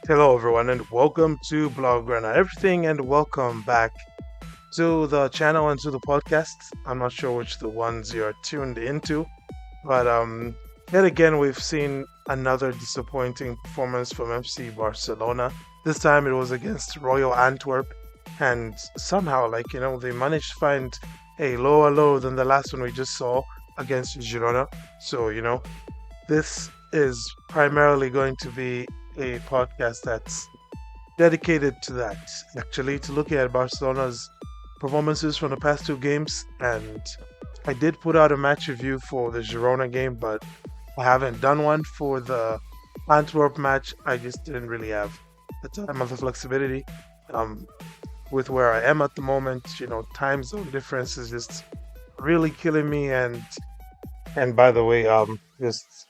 Hello, everyone, and welcome to Blogger Everything, and welcome back to the channel and to the podcast. I'm not sure which the ones you're tuned into, but yet again, we've seen another disappointing performance from FC Barcelona. This time it was against Royal Antwerp, and somehow, they managed to find a lower low than the last one we just saw against Girona. So, this is primarily going to be a podcast that's dedicated to that, actually, to looking at Barcelona's performances from the past two games. And I did put out a match review for the Girona game, but I haven't done one for the Antwerp match. I just didn't really have the time or the flexibility. Um, with where I am at the moment, time zone difference is just really killing me. And by the way, just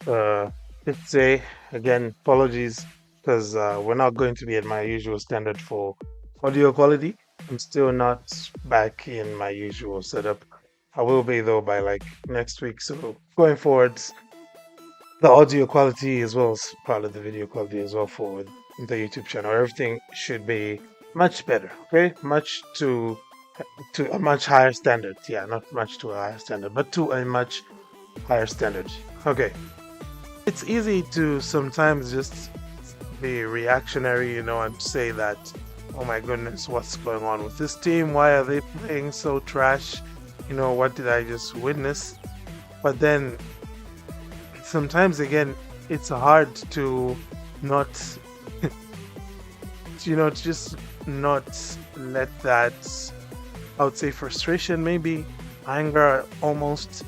say again, apologies because we're not going to be at my usual standard for audio quality. I'm still not back in my usual setup. I will be though by like next week. So going forward, the audio quality as well as part of the video quality as well for the YouTube channel, everything should be much better. Okay, much to a much higher standard. Yeah, not much to a higher standard, but to a much higher standard. Okay, it's easy to sometimes just be reactionary, and say that, oh my goodness, what's going on with this team? Why are they playing so trash? What did I just witness? But then sometimes again, it's hard to not, to just not let that, I would say, frustration, maybe anger, almost.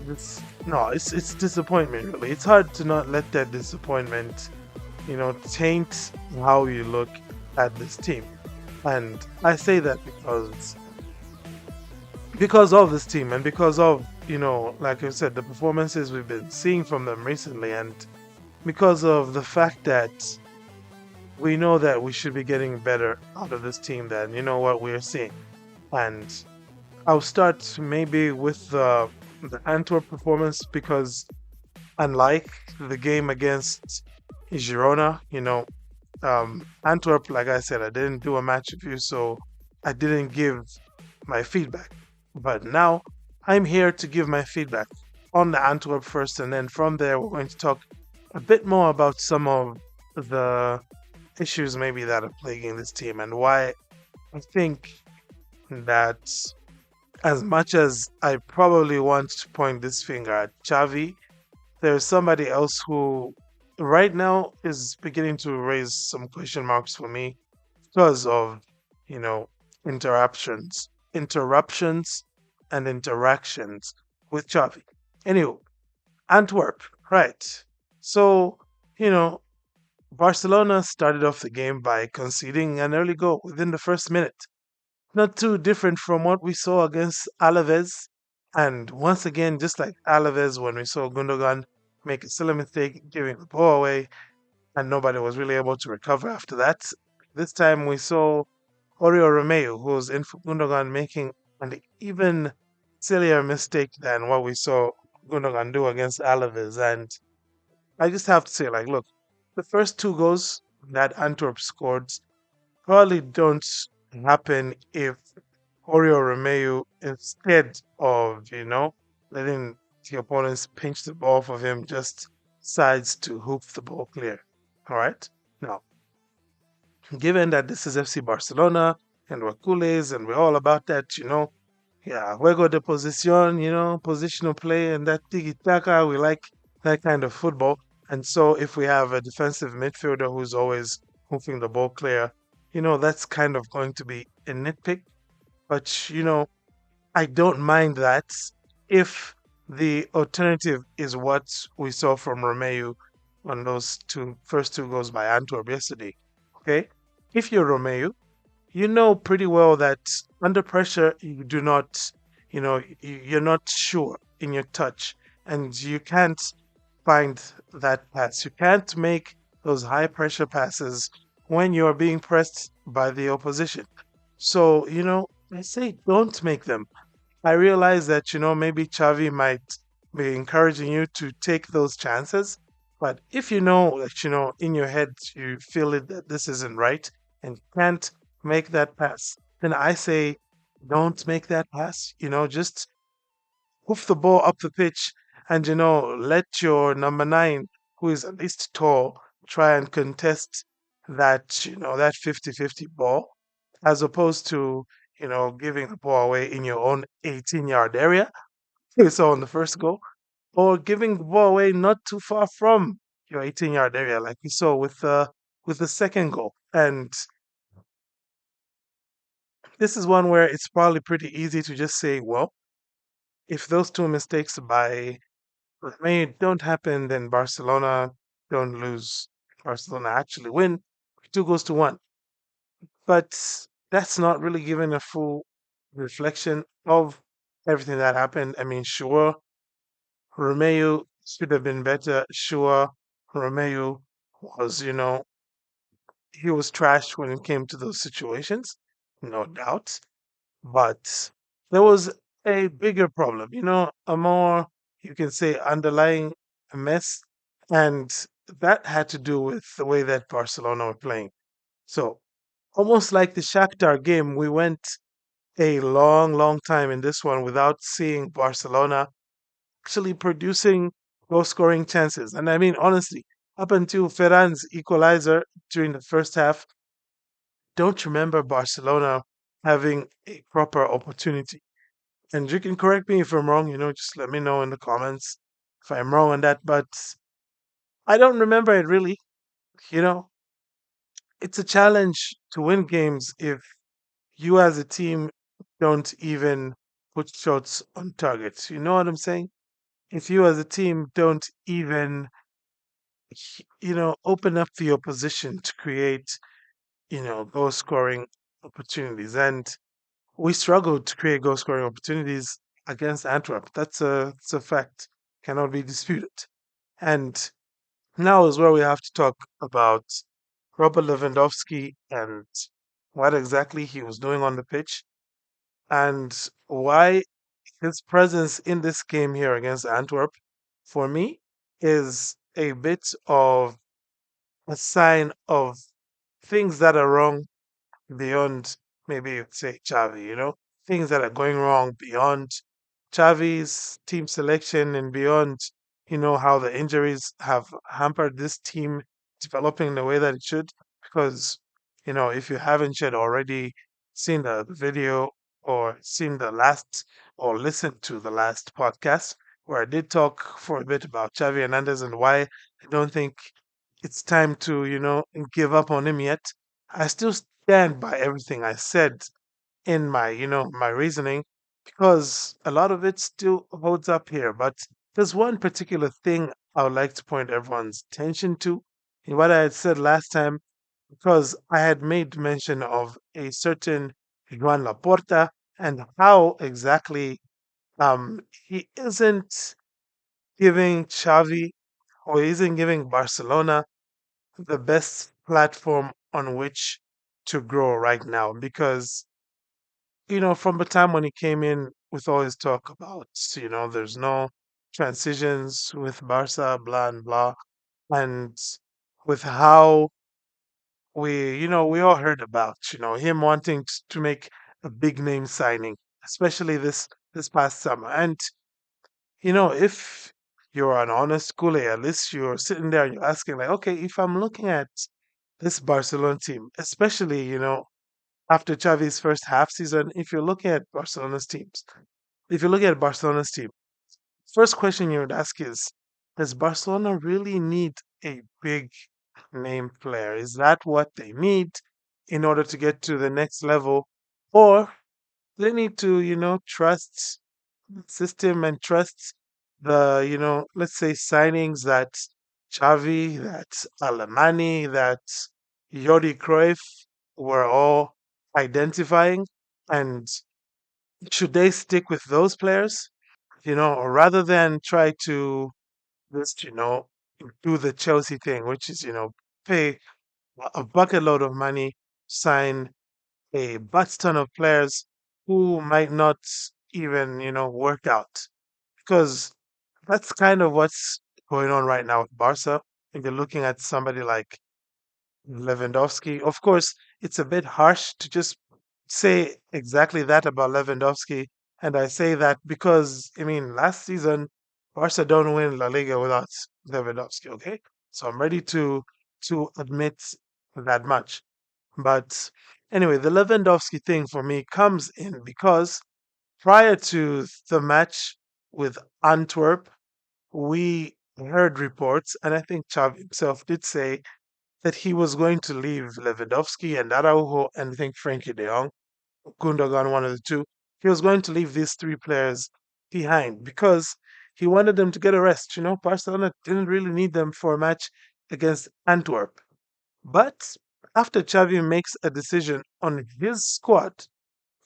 It's disappointment, really. It's hard to not let that disappointment, taint how you look at this team. And I say that because of this team and because of, like I said, the performances we've been seeing from them recently, and because of the fact that we know that we should be getting better out of this team than what we're seeing. And I'll start maybe with the Antwerp performance, because unlike the game against Girona, Antwerp, like I said, I didn't do a match review, so I didn't give my feedback. But now I'm here to give my feedback on the Antwerp first, and then from there we're going to talk a bit more about some of the issues maybe that are plaguing this team and why I think that, as much as I probably want to point this finger at Xavi, there's somebody else who right now is beginning to raise some question marks for me because of, you know, interruptions and interactions with Xavi. Anyway, Antwerp, right. So, you know, Barcelona started off the game by conceding an early goal within the first minute. Not too different from what we saw against Alaves. And once again, just like Alaves, when we saw Gundogan make a silly mistake, giving the ball away, and nobody was really able to recover after that. This time we saw Oriol Romeu, who was in for Gundogan, making an even sillier mistake than what we saw Gundogan do against Alaves. And I just have to say, like, look, the first two goals that Antwerp scored probably don't happen if Oriol Romeu, instead of, letting the opponents pinch the ball for him, just decides to hoop the ball clear. All right? Now, given that this is FC Barcelona and we're culés and we're all about that, yeah, juego de posición, positional play and that tiki-taka, we like that kind of football. And so if we have a defensive midfielder who's always hoofing the ball clear, that's kind of going to be a nitpick. But, I don't mind that if the alternative is what we saw from Romeu on those first two goals by Antwerp yesterday. Okay? If you're Romeu, you know pretty well that under pressure, you do not, you're not sure in your touch, and you can't find that pass. You can't make those high pressure passes when you're being pressed by the opposition. So, I say don't make them. I realize that, maybe Xavi might be encouraging you to take those chances, But if you know that, in your head, you feel it that this isn't right and can't make that pass, then I say, don't make that pass. Just hoof the ball up the pitch and, let your number nine, who is at least tall, try and contest that 50-50 ball, as opposed to, giving the ball away in your own 18-yard area. We saw on the first goal, or giving the ball away not too far from your 18-yard area, like we saw with the second goal. And this is one where it's probably pretty easy to just say, well, if those two mistakes by May don't happen, then Barcelona don't lose. Barcelona actually win 2 goals to 1. But that's not really giving a full reflection of everything that happened. I mean, sure, Romeo should have been better. Sure, Romeo was, he was trash when it came to those situations, no doubt. But there was a bigger problem, a more, you can say, underlying mess. And that had to do with the way that Barcelona were playing. So, almost like the Shakhtar game, we went a long, long time in this one without seeing Barcelona actually producing goal scoring chances. And I mean, honestly, up until Ferran's equalizer during the first half, don't remember Barcelona having a proper opportunity. And you can correct me if I'm wrong, just let me know in the comments if I'm wrong on that. But I don't remember it really. You know, it's a challenge to win games if you as a team don't even put shots on target. You know what I'm saying? If you as a team don't even, open up the opposition to create, goal scoring opportunities. And we struggled to create goal scoring opportunities against Antwerp. That's a fact, cannot be disputed. And now is where we have to talk about Robert Lewandowski and what exactly he was doing on the pitch and why his presence in this game here against Antwerp, for me, is a bit of a sign of things that are wrong beyond maybe you'd say Xavi, things that are going wrong beyond Xavi's team selection and beyond, how the injuries have hampered this team developing the way that it should. Because, if you haven't yet already seen the video or seen the last or listened to the last podcast where I did talk for a bit about Xavi Hernandez and why I don't think it's time to, give up on him yet. I still stand by everything I said in my reasoning because a lot of it still holds up here. But there's one particular thing I would like to point everyone's attention to in what I had said last time, because I had made mention of a certain Juan Laporta and how exactly he isn't giving Xavi or isn't giving Barcelona the best platform on which to grow right now because from the time when he came in with all his talk about there's no transitions with Barca, blah and blah, and with how we all heard about him wanting to make a big name signing, especially this past summer. And if you're an honest Kool at least you're sitting there and you're asking like, okay, if I'm looking at this Barcelona team, especially, after Xavi's first half season, if you're looking at Barcelona's team, first question you would ask is, does Barcelona really need a big name player? Is that what they need in order to get to the next level? Or they need to, trust the system and trust the, let's say signings that Xavi, that Alemany, that Jordi Cruyff were all identifying, and should they stick with those players? Or rather than try to just, do the Chelsea thing, which is, pay a bucket load of money, sign a butt ton of players who might not even, work out. Because that's kind of what's going on right now with Barca. if you're looking at somebody like Lewandowski. Of course, it's a bit harsh to just say exactly that about Lewandowski. And I say that because, I mean, last season, Barca don't win La Liga without Lewandowski, okay? So I'm ready to admit that much. But anyway, the Lewandowski thing for me comes in because prior to the match with Antwerp, we heard reports, and I think Xavi himself did say that he was going to leave Lewandowski and Araujo and I think Frankie de Jong, Gundogan, one of the two. He was going to leave these three players behind because he wanted them to get a rest. You know, Barcelona didn't really need them for a match against Antwerp. But after Xavi makes a decision on his squad,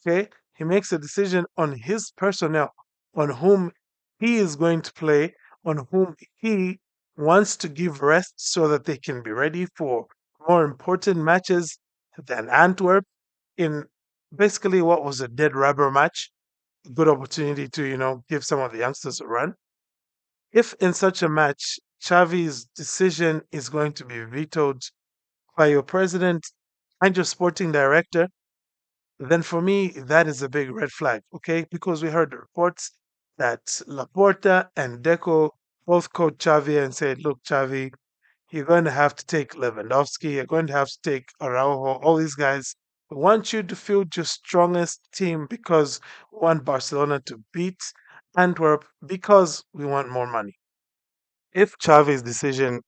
okay, he makes a decision on his personnel, on whom he is going to play, on whom he wants to give rest so that they can be ready for more important matches than Antwerp in basically what was a dead rubber match. A good opportunity to, give some of the youngsters a run. If in such a match, Xavi's decision is going to be vetoed by your president and your sporting director, then for me, that is a big red flag, okay? Because we heard the reports that Laporta and Deco both called Xavi and said, look, Xavi, you're going to have to take Lewandowski, you're going to have to take Araujo, all these guys. We want you to field your strongest team because we want Barcelona to beat Antwerp because we want more money. If Xavi's decision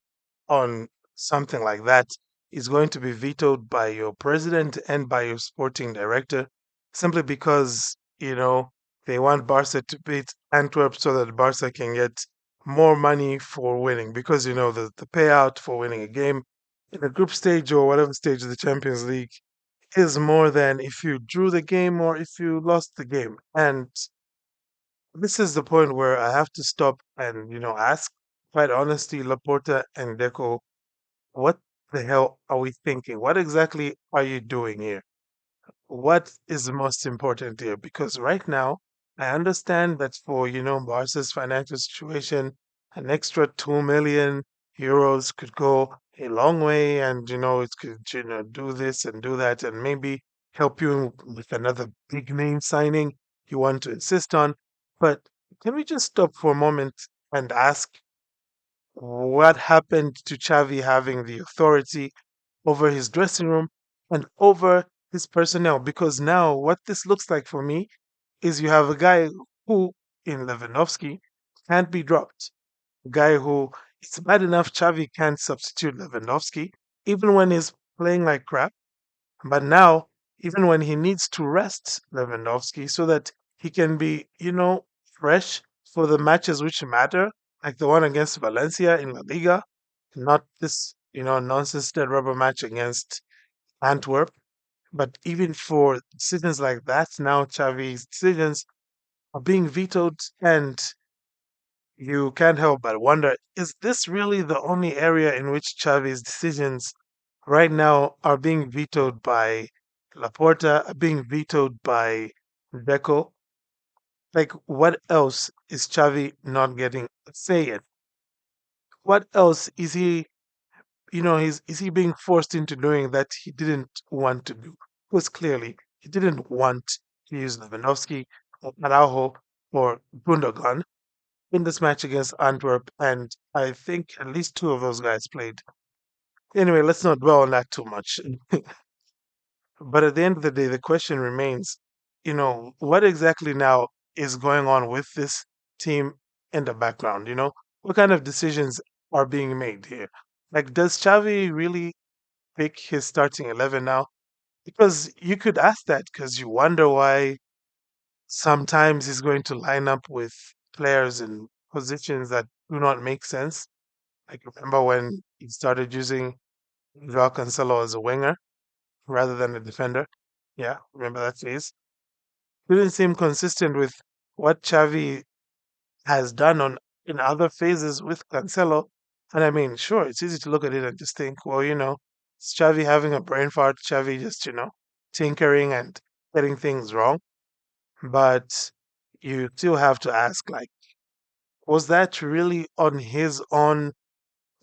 on something like that is going to be vetoed by your president and by your sporting director simply because, they want Barca to beat Antwerp so that Barca can get more money for winning. Because, the payout for winning a game in the group stage or whatever stage of the Champions League is more than if you drew the game or if you lost the game. And this is the point where I have to stop and, ask, quite honestly, Laporta and Deco, what the hell are we thinking? What exactly are you doing here? What is the most important here? Because right now, I understand that for, Barca's financial situation, an extra 2 million euros could go a long way and, it could, do this and do that and maybe help you with another big name signing you want to insist on. But can we just stop for a moment and ask what happened to Xavi having the authority over his dressing room and over his personnel? Because now what this looks like for me is you have a guy who, in Lewandowski, can't be dropped. A guy who it's bad enough Xavi can't substitute Lewandowski, even when he's playing like crap. But now, even when he needs to rest Lewandowski so that he can be, fresh for the matches which matter, like the one against Valencia in La Liga, not this, nonsense dead rubber match against Antwerp. But even for decisions like that, now Xavi's decisions are being vetoed, and you can't help but wonder, is this really the only area in which Xavi's decisions right now are being vetoed by Laporta, are being vetoed by Deco? Like, what else is Xavi not getting a say in? What else is he, is he being forced into doing that he didn't want to do? Because clearly he didn't want to use Lewandowski or Araujo or Gundogan in this match against Antwerp, and I think at least two of those guys played. Anyway, let's not dwell on that too much. But at the end of the day, the question remains, what exactly now is going on with this team in the background? What kind of decisions are being made here? Like, does Xavi really pick his starting 11 now? Because you could ask that because you wonder why sometimes he's going to line up with players in positions that do not make sense. Like, remember when he started using Joao Cancelo as a winger rather than a defender? Yeah, remember that phase? Didn't seem consistent with what Xavi has done on in other phases with Cancelo. And I mean, sure, it's easy to look at it and just think, well, it's Xavi having a brain fart, Xavi just, tinkering and getting things wrong. But you still have to ask, like, was that really on his own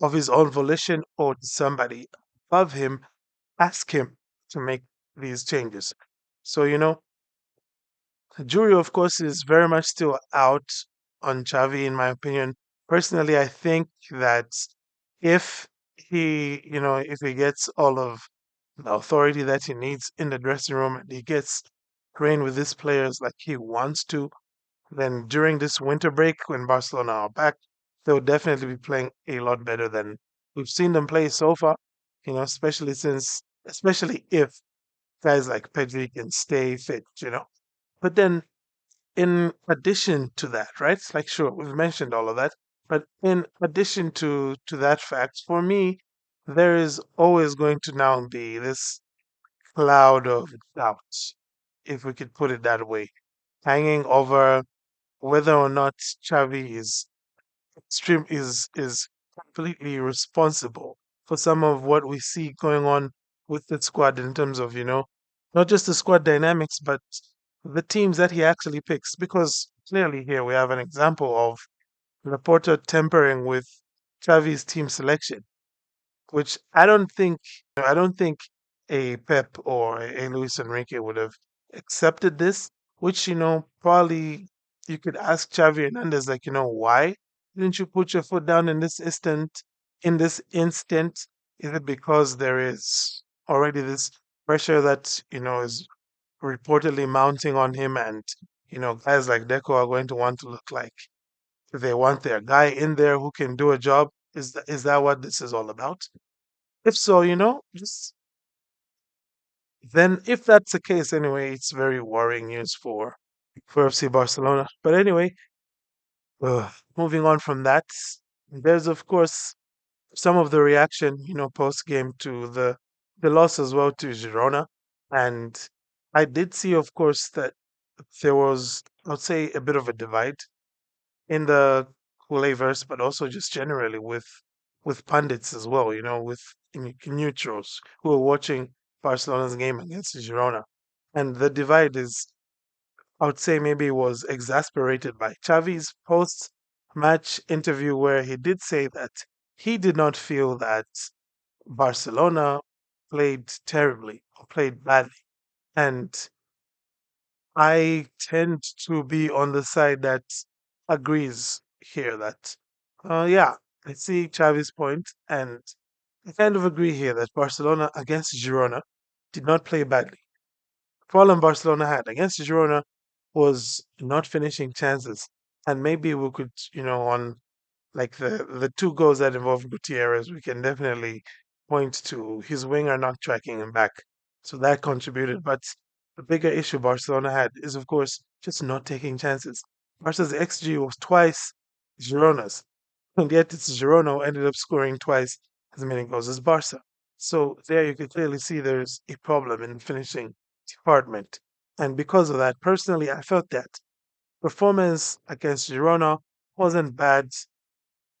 of his own volition, or did somebody above him ask him to make these changes? So, the jury, of course, is very much still out on Xavi, in my opinion. Personally, I think that if if he gets all of the authority that he needs in the dressing room and he gets trained with his players like he wants to, then during this winter break when Barcelona are back, they'll definitely be playing a lot better than we've seen them play so far. Especially if guys like Pedri can stay fit. But then in addition to that, right? Like sure, we've mentioned all of that, but in addition to that fact, for me, there is always going to now be this cloud of doubt, if we could put it that way, hanging over whether or not Xavi is completely responsible for some of what we see going on with the squad in terms of, not just the squad dynamics, but the teams that he actually picks. Because clearly here we have an example of Laporta tempering with Xavi's team selection, which I don't think a Pep or a Luis Enrique would have accepted this, which, probably you could ask Xavi Hernandez, like, why didn't you put your foot down in this instant? Is it because there is already this pressure that, is reportedly mounting on him, and, guys like Deco are going to want to look like they want their guy in there who can do a job? Is that what this is all about? If so, just then if that's the case anyway, it's very worrying news for FC Barcelona. But anyway, moving on from that, there's of course some of the reaction, post game to the loss as well to Girona, and I did see, of course, that there was, I'd say, a bit of a divide in the Kool-Aid, but also just generally with pundits as well, with neutrals who are watching Barcelona's game against Girona. And the divide is, I would say, maybe was exasperated by Xavi's post-match interview, where he did say that he did not feel that Barcelona played terribly or played badly. And I tend to be on the side that agrees here that, yeah, I see Xavi's point, and I kind of agree here that Barcelona against Girona did not play badly. The problem Barcelona had against Girona was not finishing chances, and maybe we could, on like the two goals that involved Gutierrez, we can definitely point to his winger not tracking him back. So that contributed. But the bigger issue Barcelona had is, of course, just not taking chances. Barca's XG was twice Girona's, and yet it's Girona who ended up scoring twice as many goals as Barca. So there you can clearly see there's a problem in the finishing department. And because of that, personally, I felt that performance against Girona wasn't bad,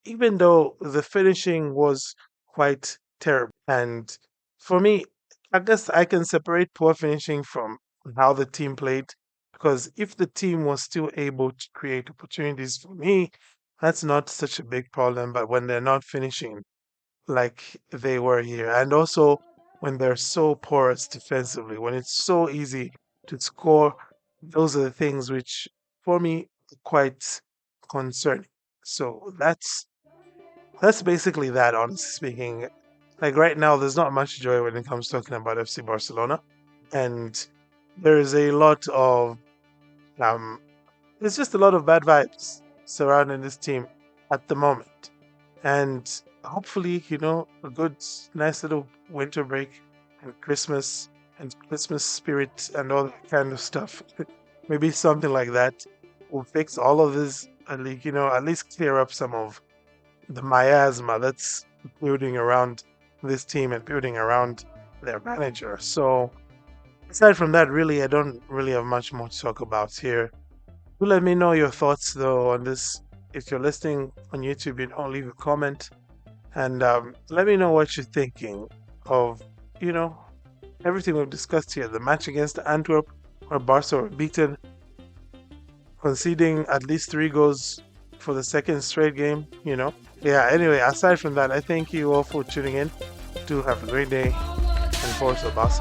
even though the finishing was quite terrible. And for me, I guess I can separate poor finishing from how the team played, because if the team was still able to create opportunities for me, that's not such a big problem. But when they're not finishing like they were here, and also when they're so porous defensively, when it's so easy to score, those are the things which, for me, are quite concerning. So that's basically that, honestly speaking. Like right now, there's not much joy when it comes talking about FC Barcelona, and there is a lot of um, there's just a lot of bad vibes surrounding this team at the moment. And hopefully, a good, nice little winter break and Christmas spirit and all that kind of stuff. Maybe something like that will fix all of this, at least clear up some of the miasma that's building around this team and building around their manager. So aside from that, really, I don't really have much more to talk about here. Do let me know your thoughts though on this. If you're listening on YouTube, leave a comment, and let me know what you're thinking of, you know, everything we've discussed here. The match against Antwerp, where Barca were beaten, conceding at least 3 goals for the second straight game, Yeah, anyway, aside from that, I thank you all for tuning in. Do have a great day and force the boss.